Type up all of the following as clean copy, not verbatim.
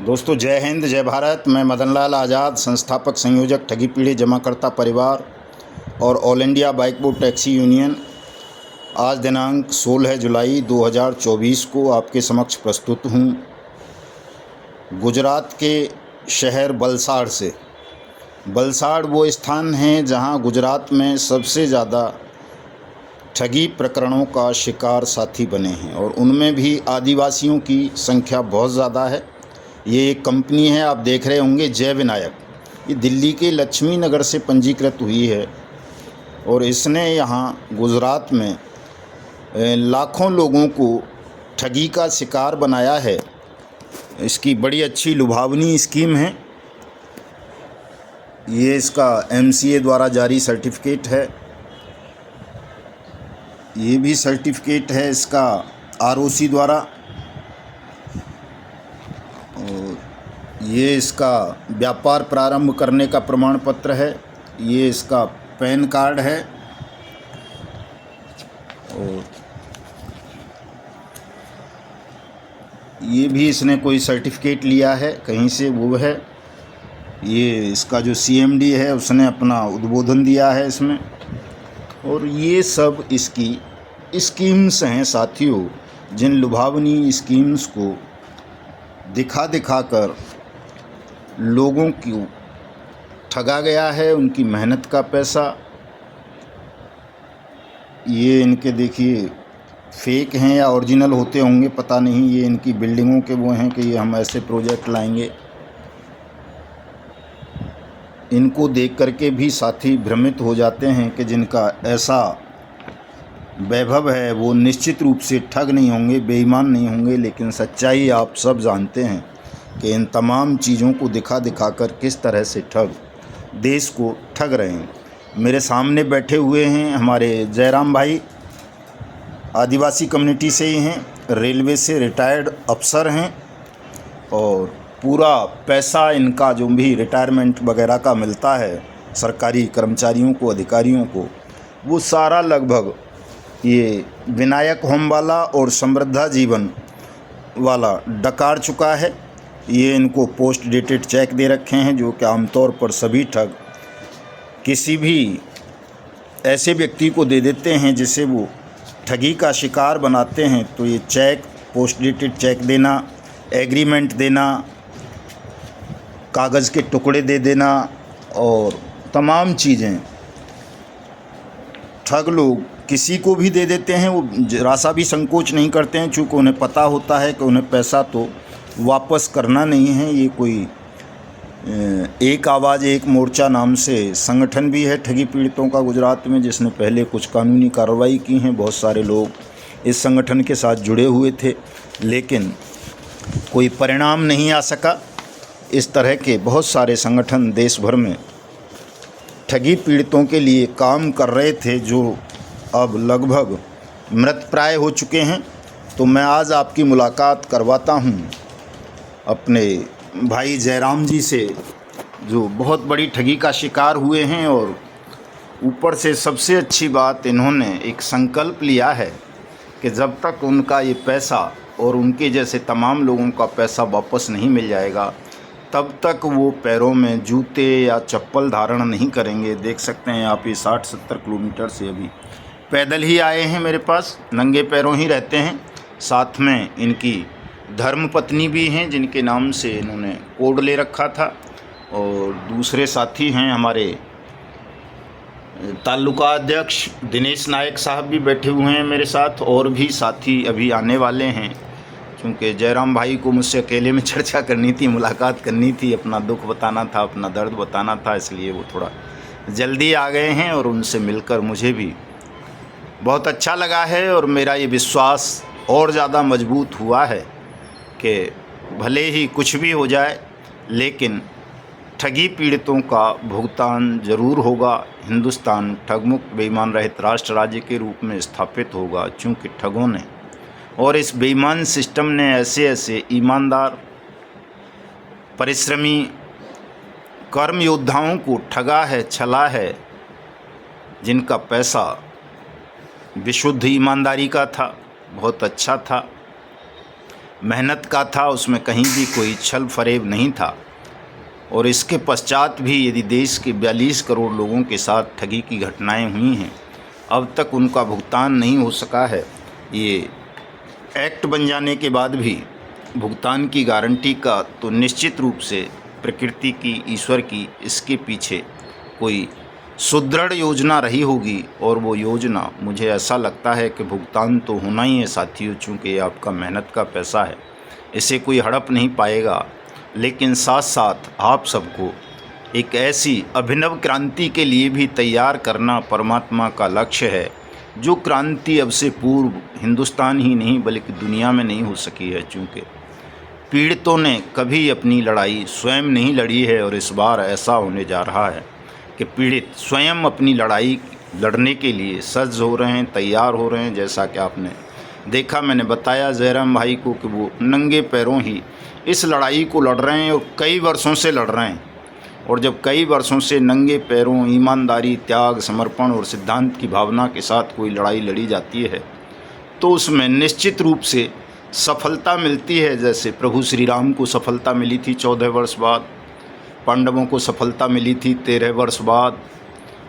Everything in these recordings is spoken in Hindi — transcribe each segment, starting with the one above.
दोस्तों जय हिंद जय भारत। मैं मदन लाल आज़ाद, संस्थापक संयोजक ठगी पीढ़ी जमाकर्ता परिवार और all India bike board taxi union आज दिनांक 16 जुलाई 2024 को आपके समक्ष प्रस्तुत हूँ। गुजरात के शहर वलसाड़ से। वलसाड़ वो स्थान है जहाँ गुजरात में सबसे ज़्यादा ठगी प्रकरणों का शिकार साथी बने हैं और उनमें भी आदिवासियों की संख्या बहुत ज़्यादा है। ये एक कंपनी है, आप देख रहे होंगे, जय विनायक। ये दिल्ली के लक्ष्मी नगर से पंजीकृत हुई है और इसने यहाँ गुजरात में लाखों लोगों को ठगी का शिकार बनाया है। इसकी बड़ी अच्छी लुभावनी स्कीम है। ये इसका MCA द्वारा जारी सर्टिफिकेट है। ये भी सर्टिफिकेट है इसका ROC द्वारा, और ये इसका व्यापार प्रारंभ करने का प्रमाण पत्र है। ये इसका पैन कार्ड है और ये भी इसने कोई सर्टिफिकेट लिया है कहीं से, वो है। ये इसका जो CMD है उसने अपना उद्बोधन दिया है इसमें। और ये सब इसकी स्कीम्स हैं साथियों, जिन लुभावनी स्कीम्स को दिखा दिखा कर लोगों को ठगा गया है, उनकी मेहनत का पैसा। ये इनके देखिए फेक हैं या ओरिजिनल होते होंगे पता नहीं। ये इनकी बिल्डिंगों के वो हैं कि ये हम ऐसे प्रोजेक्ट लाएंगे। इनको देख करके भी साथी भ्रमित हो जाते हैं कि जिनका ऐसा वैभव है वो निश्चित रूप से ठग नहीं होंगे, बेईमान नहीं होंगे। लेकिन सच्चाई आप सब जानते हैं कि इन तमाम चीज़ों को दिखा दिखा कर किस तरह से ठग देश को ठग रहे हैं। मेरे सामने बैठे हुए हैं हमारे जयराम भाई, आदिवासी कम्युनिटी से ही हैं, रेलवे से रिटायर्ड अफसर हैं और पूरा पैसा इनका जो भी रिटायरमेंट वगैरह का मिलता है सरकारी कर्मचारियों को, अधिकारियों को, वो सारा लगभग ये विनायक होम वाला और समृद्धा जीवन वाला डकार चुका है। ये इनको पोस्ट डेटेड चेक दे रखे हैं, जो कि आमतौर पर सभी ठग किसी भी ऐसे व्यक्ति को दे देते हैं जिसे वो ठगी का शिकार बनाते हैं। तो ये चेक, पोस्ट डेटेड चेक देना, एग्रीमेंट देना, कागज़ के टुकड़े दे देना और तमाम चीज़ें ठग लोग किसी को भी दे देते हैं। वो जरा सा भी संकोच नहीं करते हैं, चूँकि उन्हें पता होता है कि उन्हें पैसा तो वापस करना नहीं है। ये कोई एक आवाज़ एक मोर्चा नाम से संगठन भी है ठगी पीड़ितों का गुजरात में, जिसने पहले कुछ कानूनी कार्रवाई की हैं। बहुत सारे लोग इस संगठन के साथ जुड़े हुए थे लेकिन कोई परिणाम नहीं आ सका। इस तरह के बहुत सारे संगठन देश भर में ठगी पीड़ितों के लिए काम कर रहे थे, जो अब लगभग मृतप्राय हो चुके हैं। तो मैं आज आपकी मुलाकात करवाता हूं अपने भाई जयराम जी से, जो बहुत बड़ी ठगी का शिकार हुए हैं। और ऊपर से सबसे अच्छी बात, इन्होंने एक संकल्प लिया है कि जब तक उनका ये पैसा और उनके जैसे तमाम लोगों का पैसा वापस नहीं मिल जाएगा, तब तक वो पैरों में जूते या चप्पल धारण नहीं करेंगे। देख सकते हैं आप, ये 60-70 किलोमीटर से अभी पैदल ही आए हैं मेरे पास, नंगे पैरों ही रहते हैं। साथ में इनकी धर्मपत्नी भी हैं, जिनके नाम से इन्होंने कोड ले रखा था। और दूसरे साथी हैं हमारे तालुका अध्यक्ष दिनेश नायक साहब भी बैठे हुए हैं मेरे साथ, और भी साथी अभी आने वाले हैं। क्योंकि जयराम भाई को मुझसे अकेले में चर्चा करनी थी, मुलाकात करनी थी, अपना दुख बताना था, अपना दर्द बताना था, इसलिए वो थोड़ा जल्दी आ गए हैं। और उनसे मिलकर मुझे भी बहुत अच्छा लगा है और मेरा ये विश्वास और ज़्यादा मजबूत हुआ है कि भले ही कुछ भी हो जाए लेकिन ठगी पीड़ितों का भुगतान ज़रूर होगा। हिंदुस्तान ठगमुक्त बेईमान रहित राष्ट्र राज्य के रूप में स्थापित होगा, चूँकि ठगों ने और इस बेईमान सिस्टम ने ऐसे ऐसे ईमानदार, परिश्रमी, कर्म योद्धाओं को ठगा है, छला है, जिनका पैसा विशुद्ध ईमानदारी का था, बहुत अच्छा था। मेहनत का था, उसमें कहीं भी कोई छल फरेब नहीं था। और इसके पश्चात भी यदि देश के 42 करोड़ लोगों के साथ ठगी की घटनाएं हुई हैं, अब तक उनका भुगतान नहीं हो सका है। ये एक्ट बन जाने के बाद भी भुगतान की गारंटी का तो निश्चित रूप से प्रकृति की, ईश्वर की इसके पीछे कोई सुदृढ़ योजना रही होगी। और वो योजना, मुझे ऐसा लगता है कि भुगतान तो होना ही है साथियों, चूँकि ये आपका मेहनत का पैसा है, इसे कोई हड़प नहीं पाएगा। लेकिन साथ साथ आप सबको एक ऐसी अभिनव क्रांति के लिए भी तैयार करना परमात्मा का लक्ष्य है, जो क्रांति अब से पूर्व हिंदुस्तान ही नहीं बल्कि दुनिया में नहीं हो सकी है। चूँकि पीड़ितों ने कभी अपनी लड़ाई स्वयं नहीं लड़ी है, और इस बार ऐसा होने जा रहा है कि पीड़ित स्वयं अपनी लड़ाई लड़ने के लिए सज्ज हो रहे हैं, तैयार हो रहे हैं। जैसा कि आपने देखा, मैंने बताया जयराम भाई को कि वो नंगे पैरों ही इस लड़ाई को लड़ रहे हैं और कई वर्षों से लड़ रहे हैं। और जब कई वर्षों से नंगे पैरों, ईमानदारी, त्याग, समर्पण और सिद्धांत की भावना के साथ कोई लड़ाई लड़ी जाती है, तो उसमें निश्चित रूप से सफलता मिलती है। जैसे प्रभु श्री राम को सफलता मिली थी 14 वर्ष बाद, पांडवों को सफलता मिली थी 13 वर्ष बाद,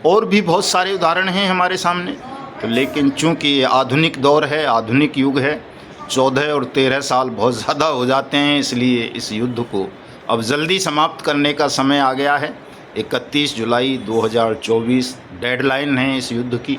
और भी बहुत सारे उदाहरण हैं हमारे सामने। तो लेकिन चूंकि ये आधुनिक दौर है, आधुनिक युग है, 14 और 13 साल बहुत ज़्यादा हो जाते हैं, इसलिए इस युद्ध को अब जल्दी समाप्त करने का समय आ गया है। 31 जुलाई 2024 डेडलाइन है इस युद्ध की,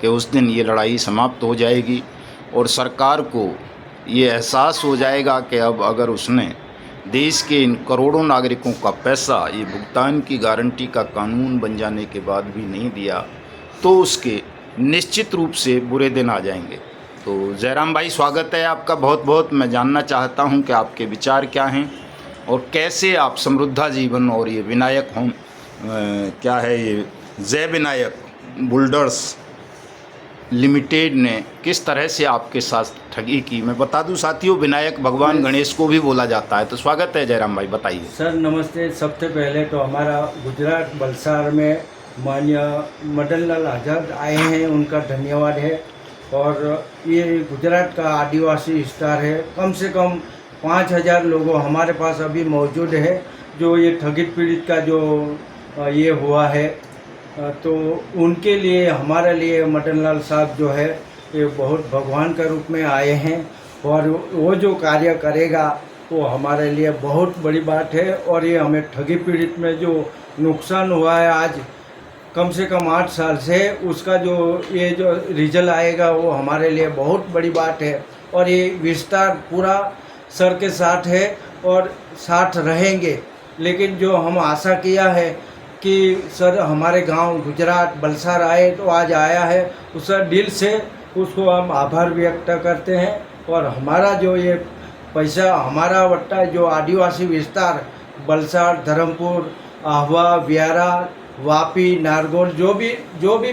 कि उस दिन ये लड़ाई समाप्त हो जाएगी और सरकार को ये एहसास हो जाएगा कि अब अगर उसने देश के इन करोड़ों नागरिकों का पैसा ये भुगतान की गारंटी का कानून बन जाने के बाद भी नहीं दिया, तो उसके निश्चित रूप से बुरे दिन आ जाएंगे। तो जयराम भाई, स्वागत है आपका बहुत बहुत। मैं जानना चाहता हूं कि आपके विचार क्या हैं और कैसे आप समृद्धा जीवन और ये विनायक होम क्या है, ये जय विनायक बुल्डर्स लिमिटेड ने किस तरह से आपके साथ ठगी की। मैं बता दूं साथियों, विनायक भगवान गणेश को भी बोला जाता है। तो स्वागत है जयराम भाई, बताइए। सर नमस्ते। सबसे पहले तो हमारा गुजरात वलसाड़ में माननीय मदन लाल आज़ाद आए हैं, उनका धन्यवाद है। और ये गुजरात का आदिवासी विस्तार है, कम से कम 5000 लोगों हमारे पास अभी मौजूद है जो ये ठगित पीड़ित का जो ये हुआ है। तो उनके लिए, हमारे लिए मदन लाल साहब जो है ये बहुत भगवान के रूप में आए हैं, और वो जो कार्य करेगा वो हमारे लिए बहुत बड़ी बात है। और ये हमें ठगी पीड़ित में जो नुकसान हुआ है आज कम से कम 8 साल से, उसका जो ये जो रिजल्ट आएगा वो हमारे लिए बहुत बड़ी बात है। और ये विस्तार पूरा सर के साथ है और साथ रहेंगे। लेकिन जो हम आशा किया है कि सर हमारे गांव गुजरात वलसाड़ आए, तो आज आया है, उस दिल से उसको हम आभार व्यक्त करते हैं। और हमारा जो ये पैसा, हमारा वट्टा जो आदिवासी विस्तार वलसाड़, धर्मपुर, आहवा, व्यारा, वापी, नारगौल, जो भी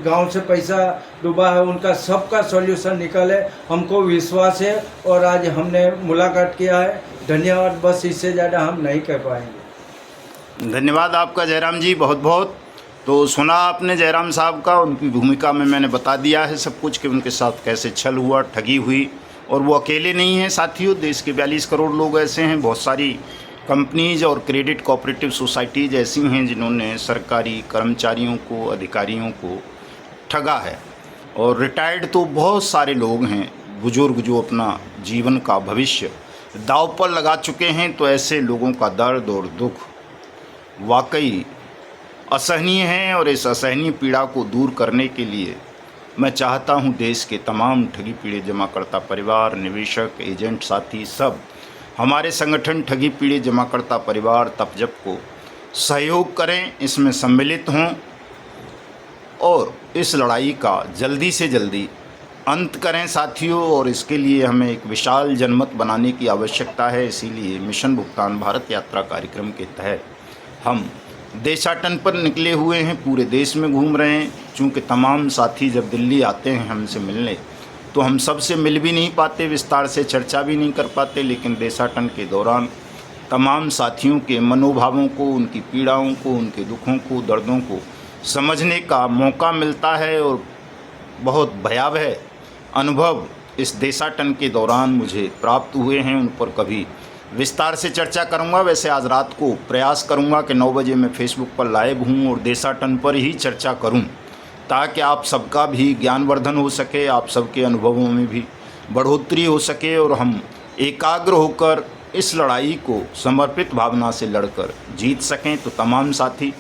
गांव से पैसा डूबा है उनका सबका सॉल्यूशन निकले, हमको विश्वास है। और आज हमने मुलाकात किया है, धन्यवाद। बस इससे ज़्यादा हम नहीं कह पाएंगे। धन्यवाद आपका जयराम जी, बहुत बहुत। तो सुना आपने जयराम साहब का, उनकी भूमिका में मैंने बता दिया है सब कुछ कि उनके साथ कैसे छल हुआ, ठगी हुई। और वो अकेले नहीं हैं साथियों, देश के 42 करोड़ लोग ऐसे हैं, बहुत सारी कंपनीज और क्रेडिट कोऑपरेटिव सोसाइटीज़ ऐसी हैं जिन्होंने सरकारी कर्मचारियों को, अधिकारियों को ठगा है। और रिटायर्ड तो बहुत सारे लोग हैं, बुजुर्ग, जो अपना जीवन का भविष्य दांव पर लगा चुके हैं। तो ऐसे लोगों का दर्द और दुख वाकई असहनीय है। और इस असहनीय पीड़ा को दूर करने के लिए मैं चाहता हूं देश के तमाम ठगी पीड़ित जमाकर्ता परिवार, निवेशक, एजेंट, साथी सब हमारे संगठन ठगी पीड़ित जमाकर्ता परिवार तपजप को सहयोग करें, इसमें सम्मिलित हों और इस लड़ाई का जल्दी से जल्दी अंत करें साथियों। और इसके लिए हमें एक विशाल जनमत बनाने की आवश्यकता है। इसीलिए मिशन भुगतान भारत यात्रा कार्यक्रम के तहत हम देशाटन पर निकले हुए हैं, पूरे देश में घूम रहे हैं। चूँकि तमाम साथी जब दिल्ली आते हैं हमसे मिलने, तो हम सबसे मिल भी नहीं पाते, विस्तार से चर्चा भी नहीं कर पाते। लेकिन देशाटन के दौरान तमाम साथियों के मनोभावों को, उनकी पीड़ाओं को, उनके दुखों को, दर्दों को समझने का मौका मिलता है। और बहुत भयावह अनुभव इस देशाटन के दौरान मुझे प्राप्त हुए हैं उन पर कभी विस्तार से चर्चा करूंगा। वैसे आज रात को प्रयास करूंगा कि 9 बजे मैं फेसबुक पर लाइव हूं और देशाटन पर ही चर्चा करूं, ताकि आप सबका भी ज्ञानवर्धन हो सके, आप सबके अनुभवों में भी बढ़ोतरी हो सके और हम एकाग्र होकर इस लड़ाई को समर्पित भावना से लड़कर जीत सकें। तो तमाम साथी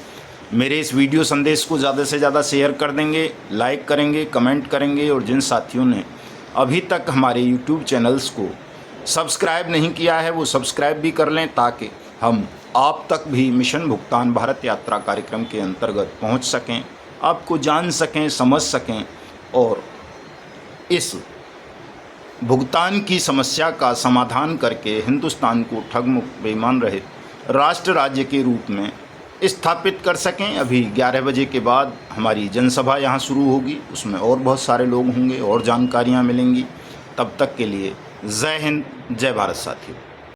मेरे इस वीडियो संदेश को ज़्यादा से ज़्यादा शेयर कर देंगे, लाइक करेंगे, कमेंट करेंगे और जिन साथियों ने अभी तक हमारे YouTube चैनल्स को सब्सक्राइब नहीं किया है वो सब्सक्राइब भी कर लें, ताकि हम आप तक भी मिशन भुगतान भारत यात्रा कार्यक्रम के अंतर्गत पहुंच सकें, आपको जान सकें, समझ सकें और इस भुगतान की समस्या का समाधान करके हिंदुस्तान को ठगमुक्त बेईमान रहित राष्ट्र राज्य के रूप में स्थापित कर सकें। अभी 11 बजे के बाद हमारी जनसभा यहाँ शुरू होगी, उसमें और बहुत सारे लोग होंगे और जानकारियाँ मिलेंगी। तब तक के लिए जय हिंद, जय भारत साथियों।